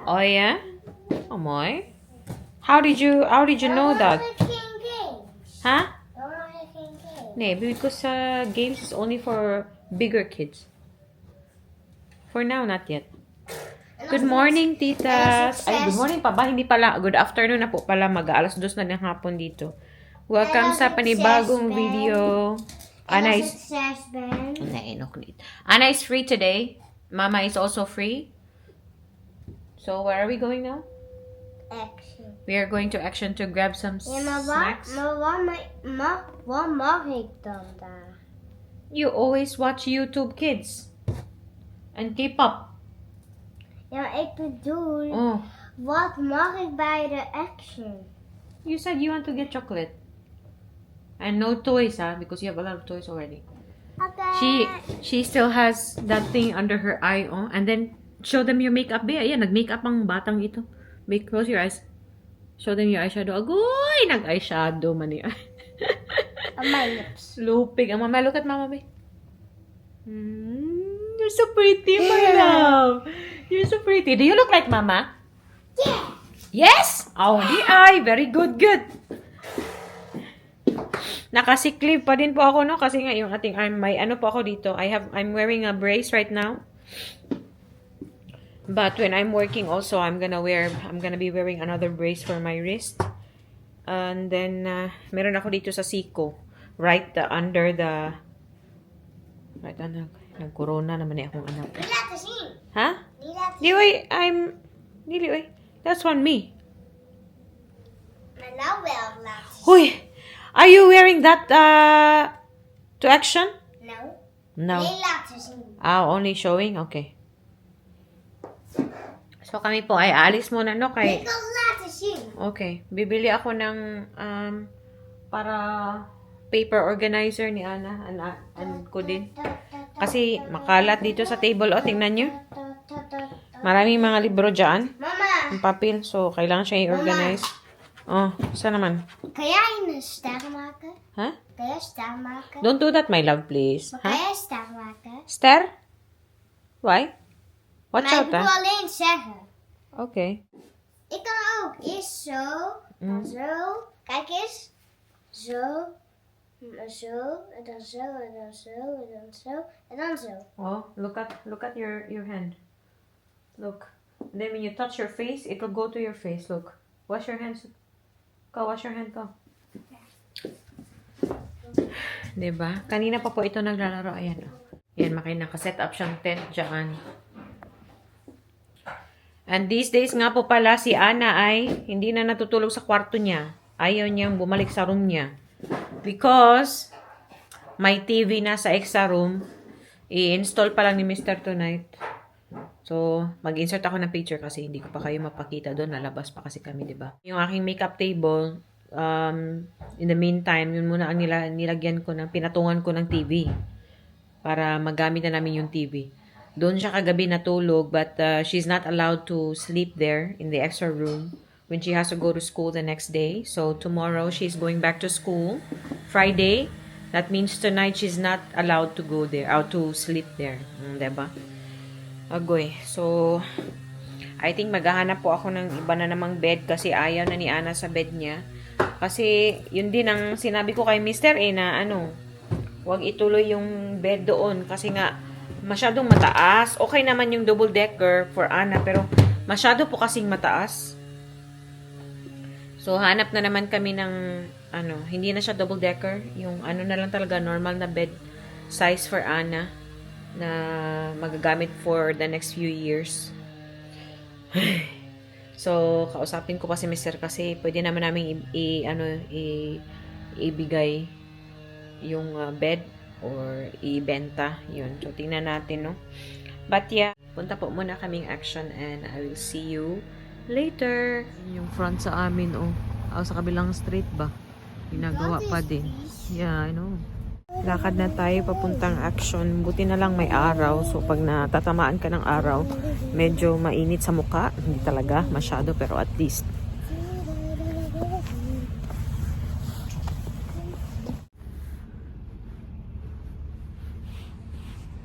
Oh yeah? Amoy? How did you know that? Huh? No, because games is only for bigger kids. For now, not yet. Good morning, titas. Ay, good morning pa ba? Hindi pala. Good afternoon na po pala. Mag-alas 2 na ng hapon dito. Welcome sa panibagong video. Anna is... Anna is free today. Mama is also free. So, where are we going now? Action. We are going to Action to grab some snacks. Wat mag ik dan daar? You always watch YouTube Kids. And K-pop. Ja, maar ik bedoel, Oh, wat mag ik bij de Action? you said you want to get chocolate. And no toys, huh? Because you have a lot of toys already. Okay. She still has that thing under her eye, oh. And then, show them your makeup, be. Ayan, nag-makeup ang batang ito. Close your eyes. Show them your eyeshadow. Agoy! Nag-eyeshadow man niya. On my lips. Lupig. Ang mama, look at mama, be. You're so pretty, my love. You're so pretty. Do you look like mama? Yeah. Yes! Oh, di ay. Very good, good. Nakasiklib pa din po ako, no? Kasi nga yung ating arm, may ano po ako dito. I'm wearing a brace right now. But when I'm working also, I'm gonna be wearing another brace for my wrist. And then, meron ako dito sa siko. Right under the... Right under... Nag-corona naman eh akong anak. Niet laten zien. Ha? Niet laten zien. Di, oy, Dili, oy. That's on me. Maar nou wel laten zien. Hoy! Are you wearing that, to Action? Nou. No. Nee, laten zien. Only showing? Okay. So, kami po ay aalis muna, no? Ik wil laten zien. Okay. Bibili ako ng, para paper organizer ni Ana and ko din. Kasi, makalat dito sa table. O, tingnan nyo. Maraming mga libro dyan. Mama, Ang papel. So, kailangan siya i-organize. Oh, saan naman? kan jij een ster maken? Huh? Kan jij ster maken? Don't do that, my love, please. Maar kan Huh? jij ster maken? Ster? Why? Watch Maar ik out, wil ah. alleen zeggen. Okay. Ik kan ook. Eerst zo, dan zo. Kijk eens. Zo. En zo. En dan zo. En dan zo. En dan zo. En dan zo. Oh, look at your hand. Look. And then when you touch your face, it will go to your face. Look. Wash your hands. Go, wash your hand, go. Diba? Kanina pa po ito naglalaro. Ayan, oh. Ayan, nakaset up siyang tent dyan. And these days nga po pala, si Ana ay hindi na natutulog sa kwarto niya. Ayaw niyang bumalik sa room niya. Because may TV na sa extra room. I-install pa lang ni Mr. tonight. So, mag-insert ako ng picture kasi hindi ko pa kayo mapakita doon. Nalabas pa kasi kami, di ba? Yung aking makeup table, in the meantime, yun muna ang nilagyan ko pinatungan ko ng TV. Para magamit na namin yung TV. Doon siya kagabi natulog, but she's not allowed to sleep there in the extra room when she has to go to school the next day. So, tomorrow, she's going back to school. Friday, that means tonight, she's not allowed to go there, or to sleep there. Diba? Agoy. So, I think maghahanap po ako ng iba na namang bed kasi ayaw na ni Ana sa bed niya. Kasi, yun din ang sinabi ko kay Mr. na huwag ituloy yung bed doon kasi nga, masyadong mataas. Okay naman yung double decker for Ana, pero masyado po kasing mataas. So, hanap na naman kami ng, hindi na siya double decker. Yung na lang talaga, normal na bed size for Ana na magagamit for the next few years. So, kausapin ko pa si Mr. kasi pwede naman namin ibigay yung bed or ibenta. Yun. So, tingnan natin, no? But yeah, punta po muna kaming Action and I will see you later. Yung front sa amin, oh. Sa kabilang street ba? Ginagawa pa din. Yeah, I know. Lakad na tayo papuntang Action. Buti na lang may araw. So, pag natatamaan ka ng araw, medyo mainit sa mukha. Hindi talaga masyado, pero at least.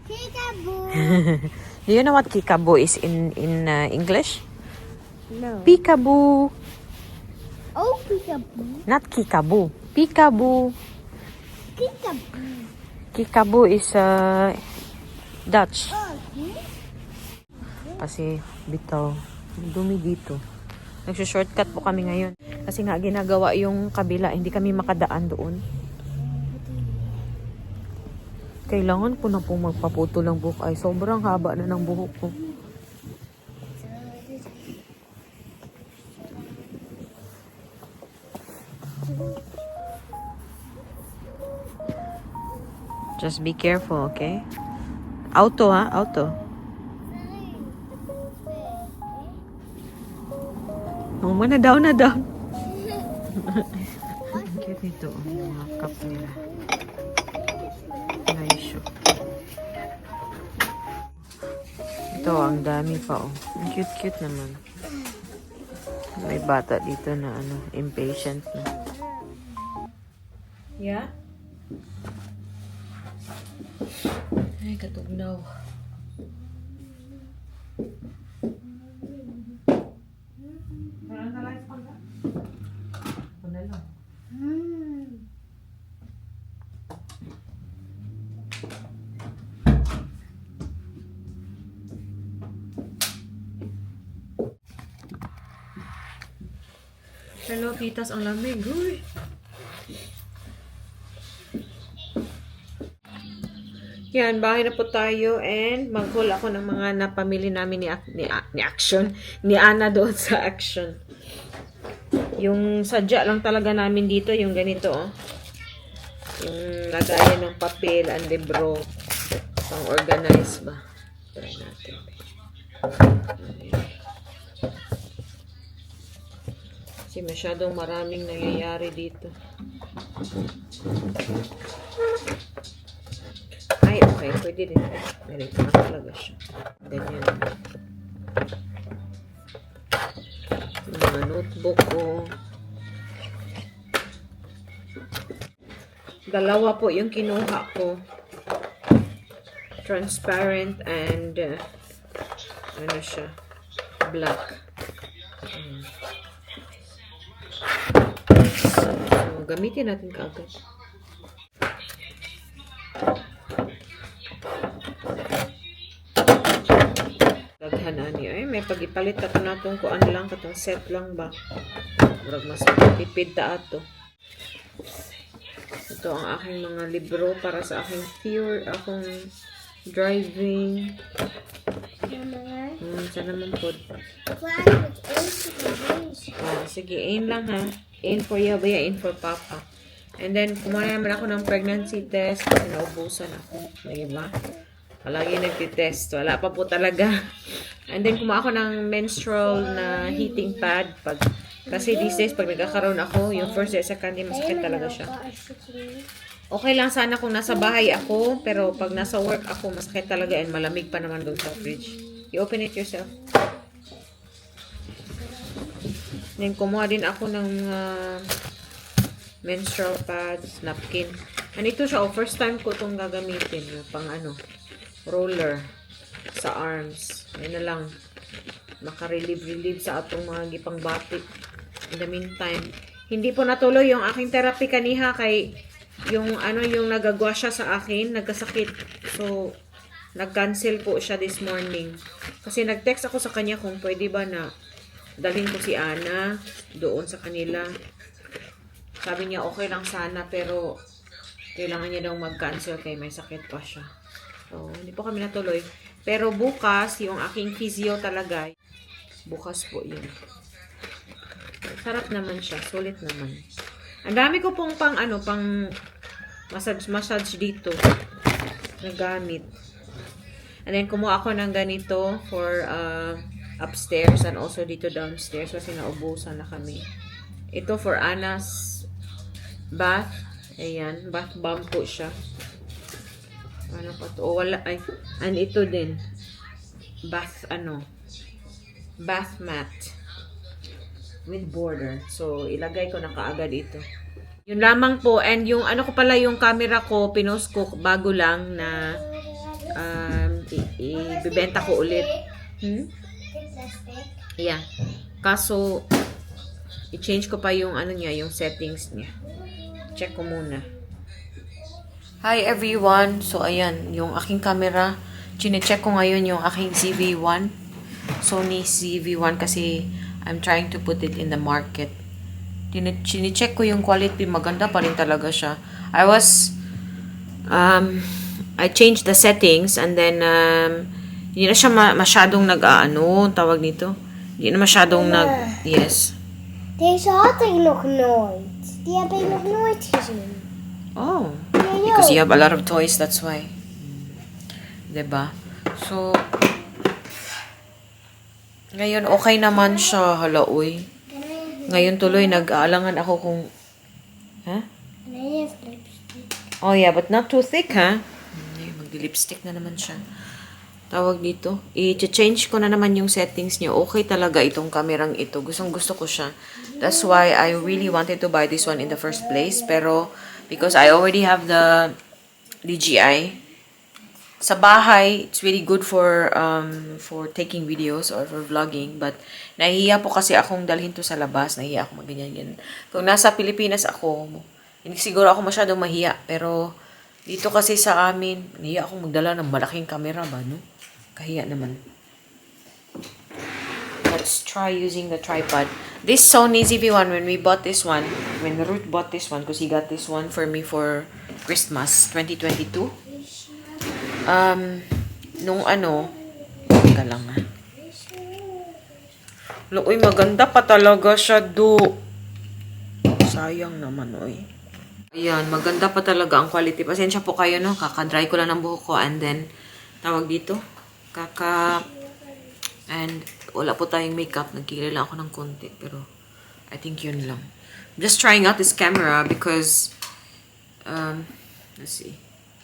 Kikaboo. Do you know what kikabo is in English? No. Peekaboo. Oh, peekaboo. Not Kikaboo. Peekaboo. Peekaboo. Kikaboo is Dutch. Oh, hmm? Kasi bitaw, dumi dito. Nagsushortcut po kami ngayon. Kasi nga ginagawa yung kabila, hindi kami makadaan doon. Kailangan ko na po magpaputo ng buhok. Ay, sobrang haba na ng buhok ko. Just be careful, okay? Auto, ha? Auto. Oh, na down, na down. Ang cute nito, yung mga cup nila. Nice. Ito, ang dami pa, oh. Ang cute-cute naman. May bata dito na, impatient na. Yeah? Ay, katugnaw. Hello, pitas ang lamig. Uy. Yan, bahay na po tayo and mag-haul ako ng mga napamili namin ni Action. Ni Ana doon sa Action. Yung sadya lang talaga namin dito, yung ganito, oh. Yung lagayan ng papel, ang libro. Pang-organize ba? Try natin. Kasi masyadong maraming nangyayari dito. Ay, okay. Pwede din. Meron na talaga siya. Ganyan. Yung mga notebook ko. Dalawa po yung kinuha ko. Transparent and ano siya? Black. So, gamitin natin kaagad. Daghanan niyo. Ay, may pagipalit ka na itong kuan lang, katong set lang ba? Murag mas tipid ta ato. Ito ang aking mga libro para sa aking akong driving. Sana naman po. Sige, aim lang ha. Aim for you, baya aim for papa. And then, kumuha naman ako ng pregnancy test. Naubusan ako. Diba? Palagi nagtitest. Wala pa po talaga. And then, kumuha ako ng menstrual na heating pad. Kasi these days, pag nagkakaroon ako, yung first day, second day, masakit talaga siya. Okay lang sana kung nasa bahay ako, pero pag nasa work ako, masakit talaga and malamig pa naman doon sa fridge. You open it yourself. Then, kumuha din ako ng menstrual pads, napkin. And ito siya, first time ko itong gagamitin. Pang roller sa arms. Yan na lang. Makarelieve sa atong mga gipang batik. In the meantime, hindi po natuloy yung aking therapy kaniha kay yung yung nagagwa siya sa akin, nagkasakit. So, nag-cancel po siya this morning. Kasi nag-text ako sa kanya kung pwede ba na dalhin ko si Ana doon sa kanila. Sabi niya okay lang sana pero kailangan niya daw mag-cancel kay may sakit pa siya. So, hindi po kami natuloy. Pero bukas, yung aking physio talaga, bukas po yun. Sarap naman siya. Sulit naman. Ang dami ko pong pang massage dito. Nagamit. And then, kumuha ako ng ganito for upstairs and also dito downstairs kasi naubusan na kami. Ito for Ana's bath. Ayan. Bath bomb po siya. Ano pa to? Oh, wala. Ay. And ito din. Bath, bath mat. With border. So, ilagay ko na kaagad ito. Yun lamang po. And yung, ko pala, yung camera ko, pinost ko bago lang na ibibenta ko ulit. Yeah. Kaso, i-change ko pa yung ano niya, yung settings niya. Check ko muna. Hi everyone! So ayan, yung aking camera. Chine-check ko ngayon yung aking ZV-1. Sony ZV-1 kasi I'm trying to put it in the market. Chine-check ko yung quality. Maganda pa rin talaga siya. I changed the settings and then hindi na siya masyadong tawag nito. Hindi na masyadong yes. Deze had ik nog nooit. Die heb ik nog nooit gezien. Oh. Ja, Because you have a lot of toys, that's why. Diba? So, ngayon okay naman siya. Hala, uy. Ngayon tuloy, nag-aalangan ako kung... Ha? En hij heeft lipstick. Oh yeah, but not too thick, ha? Mag-lipstick na naman siya. Tawag dito. I-change ko na naman yung settings niya. Okay talaga itong kamerang ito. Gustong-gusto ko siya. That's why I really wanted to buy this one in the first place. Pero, because I already have the DJI. Sa bahay, it's really good for taking videos or for vlogging. But, nahihiya po kasi akong dalhin to sa labas. Nahihiya ako magganyan-ganyan. Kung nasa Pilipinas ako, hindi siguro ako masyadong mahiya. Pero, dito kasi sa amin, nahiya akong magdala ng malaking camera ba, no? Kahiya naman. Let's try using the tripod. This Sony ZV-1, when Ruth bought this one, because he got this one for me for Christmas 2022. Teka lang ha. Uy, maganda pa talaga siya, sayang naman, uy. Ayan, maganda pa talaga ang quality. Pasensya po kayo, no? Kakadry ko lang ng buhok ko and then, tawag dito, and wala po tayong makeup. Nagkilala ako ng konti, pero I think yun lang. I'm just trying out this camera because, let's see,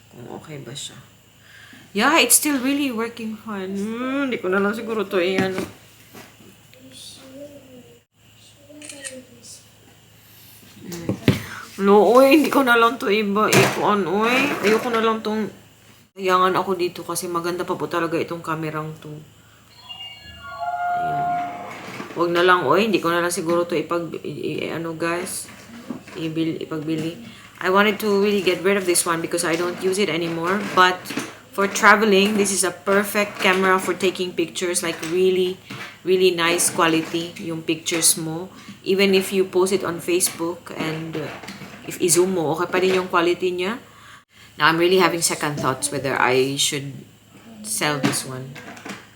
kung okay ba siya. Yeah, it's still really working fine. Hindi ko na lang siguro to No, uy, hindi ko na lang to uy. Ayoko na lang tong hayangan ako dito kasi maganda pa po talaga itong kamerang to. Ayan. Huwag na lang, uy, hindi ko na lang siguro to ipagbili. I wanted to really get rid of this one because I don't use it anymore. But for traveling, this is a perfect camera for taking pictures, like really, really nice quality yung pictures mo. Even if you post it on Facebook and if i-zoom mo, okay pa rin yung quality niya. Now, I'm really having second thoughts whether I should sell this one.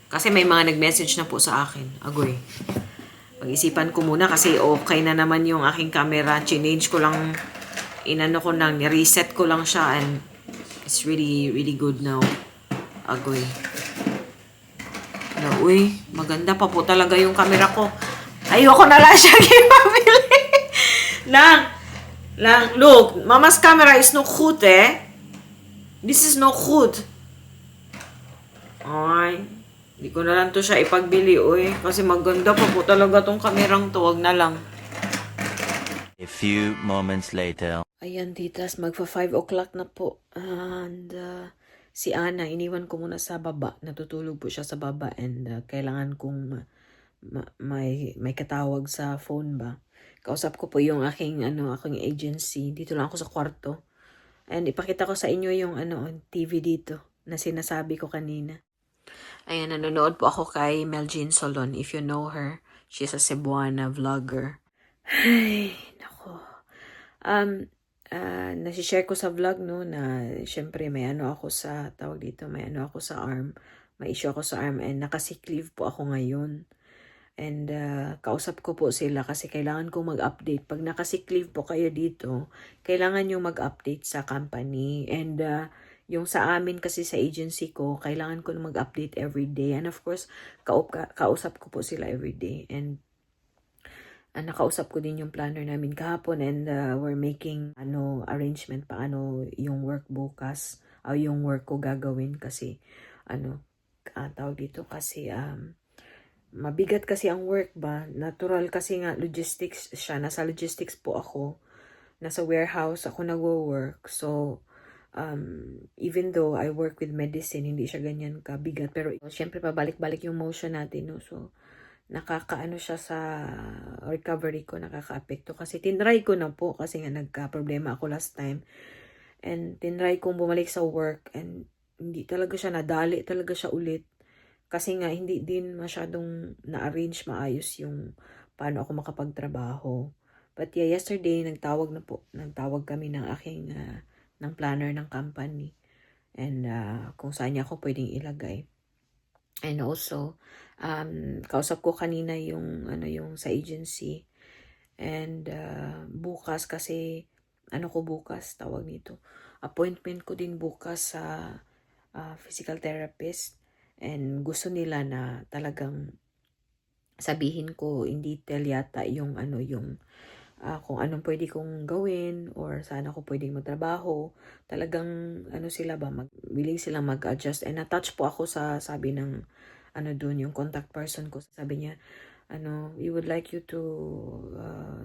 Kasi may mga nag-message na po sa akin. Agoy. Pag-isipan ko muna kasi okay na naman yung aking camera. Change ko lang, ni-reset ko lang siya and it's really, really good now. Agoy. Uy, maganda pa po talaga yung camera ko. Ayoko na lang siya ipabili. Look, Mama's camera is no good, eh. This is no good. Ay, hindi ko na lang to siya ipagbili, uy. Kasi maganda pa po talaga tong kamerang to. Wag na lang. A few moments later. Ayan, titas. Magpa 5 o'clock na po. And si Ana, iniwan ko muna sa baba. Natutulog po siya sa baba. And kailangan kong may katawag sa phone ba. Kausap ko po yung aking agency. Dito lang ako sa kwarto. And ipakita ko sa inyo yung TV dito na sinasabi ko kanina. Ayan, nanonood po ako kay Melgene Solon. If you know her, she's a Cebuana vlogger. Ay, nako. Nasishare ko sa vlog, no, na syempre may ako sa, may ako sa arm. May issue ako sa arm and nakasick leave po ako ngayon. And kausap ko po sila kasi kailangan kong mag-update. Pag nakasick leave po kayo dito, kailangan nyo mag-update sa company. And yung sa amin kasi sa agency ko, kailangan ko mag-update every day. And of course, kausap ko po sila every day. And nakausap ko din yung planner namin kahapon. And we're making arrangement paano yung work bukas. Yung work ko gagawin kasi tawag dito kasi mabigat kasi ang work ba. Natural kasi nga logistics siya. Nasa logistics po ako. Nasa warehouse ako nagwo-work. So, even though I work with medicine, hindi siya ganyan kabigat. Pero, syempre, pabalik-balik yung motion natin. No? So, nakakaano siya sa recovery ko, nakaka-apekto. Kasi tinry ko na po kasi nga nagka-problema ako last time. And tinry kong bumalik sa work and hindi talaga siya nadali, talaga siya ulit. Kasi nga hindi din masyadong na-arrange maayos yung paano ako makapagtrabaho. But yeah, yesterday nagtawag kami ng aking ng planner ng company. And kung saan niya ako pwedeng ilagay. And also, kausap ko kanina yung sa agency. And bukas kasi bukas tawag nito. Appointment ko din bukas sa physical therapist. And gusto nila na talagang sabihin ko in detail yata yung kung anong pwede kong gawin or saan ako pwedeng magtrabaho. Talagang willing silang mag-adjust. And na-touch po ako sa sabi ng doon yung contact person ko. Sabi niya, we would like you to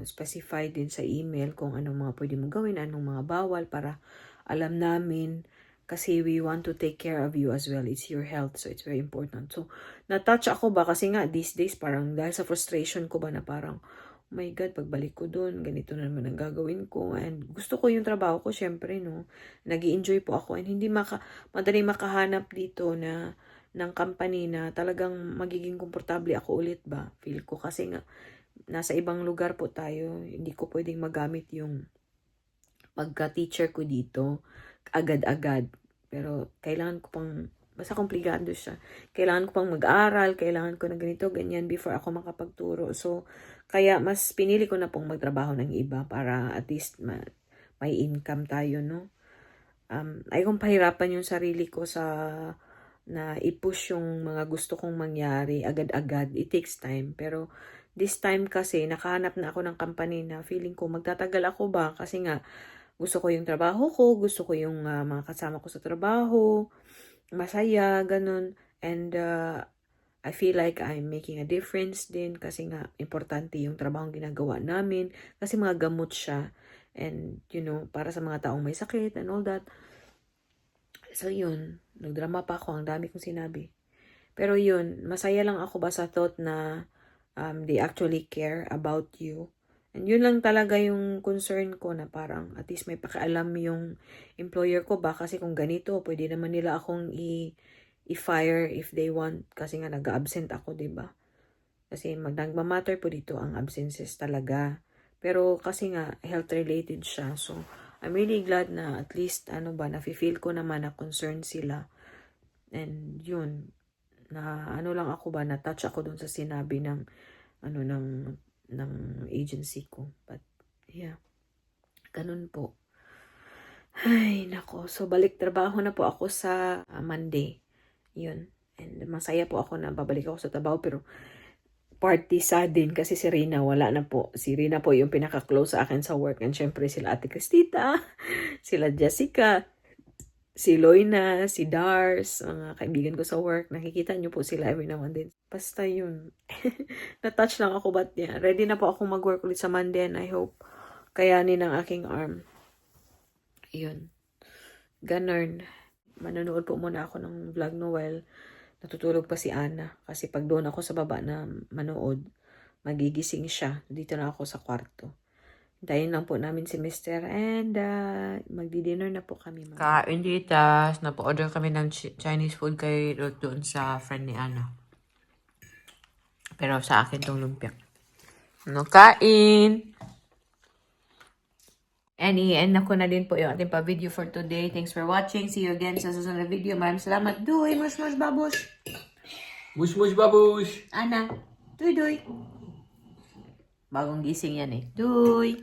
specify din sa email kung anong mga pwede mong gawin, anong mga bawal para alam namin. Kasi we want to take care of you as well. It's your health, so it's very important. So, na-touch ako ba? Kasi nga, these days, parang dahil sa frustration ko ba na parang, oh my God, pagbalik ko dun, ganito na naman ang gagawin ko. And gusto ko yung trabaho ko, syempre, no? Nag-i-enjoy po ako. And hindi madaling makahanap dito ng company na talagang magiging komportable ako ulit ba? Feel ko kasi nga, nasa ibang lugar po tayo. Hindi ko pwedeng magamit yung pagka-teacher ko dito agad-agad. Pero kailangan ko pang, basta komplikado siya. Kailangan ko pang mag-aral, kailangan ko na ganito, ganyan before ako makapagturo. So, kaya mas pinili ko na pong magtrabaho ng iba para at least may income tayo, no? Ay kung pahirapan yung sarili ko na i-push yung mga gusto kong mangyari agad-agad. It takes time. Pero this time kasi, nakahanap na ako ng company na feeling ko magtatagal ako ba? Kasi nga, gusto ko yung trabaho ko, gusto ko yung mga kasama ko sa trabaho, masaya, ganun. And I feel like I'm making a difference din kasi nga importante yung trabaho ginagawa namin kasi mga gamot siya. And, para sa mga taong may sakit and all that. So, yun. Nagdrama pa ako. Ang dami kong sinabi. Pero yun, masaya lang ako ba sa thought na they actually care about you. And yun lang talaga yung concern ko na parang at least may pakialam yung employer ko ba kasi kung ganito, pwede naman nila akong i-fire if they want kasi nga nag-absent ako, diba? Kasi nagmamatter po dito ang absences talaga. Pero kasi nga health-related siya. So, I'm really glad na at least nafe-feel ko naman na concern sila. And yun, na lang ako ba, na-touch ako dun sa sinabi ng agency ko. But, yeah. Ganun po. Ay, nako. So, balik trabaho na po ako sa Monday. Yun. And masaya po ako na babalik ako sa trabaho. Pero, party sad din kasi si Rina wala na po. Si Rina po yung pinaka-close sa akin sa work. And syempre sila Ate Cristita, sila Jessica, si Loina, si Dars, mga kaibigan ko sa work. Nakikita niyo po sila every now and then. Basta yun. Na-touch lang ako ba't niya. Ready na po akong mag-work ulit sa Monday and I hope kayanin ang aking arm. Yun. Ganun. Manonood po muna ako ng vlog Noel. Natutulog pa si Ana. Kasi pag doon ako sa baba na manood, magigising siya. Dito na ako sa kwarto. Hintayin lang po namin si Mr. And magdi-dinner na po kami. Kain ditas. Napa-order kami ng Chinese food kay doon sa friend ni Ana. Pero sa akin tong lumpia. Kain! And i-end na ko na din po yung ating pa-video for today. Thanks for watching. See you again sa susunod na video. Maraming salamat. Duy! Mush, mush, babush! Mush, mush, babush! Ana! Duy, duy! Bagong gising yan eh. Duy!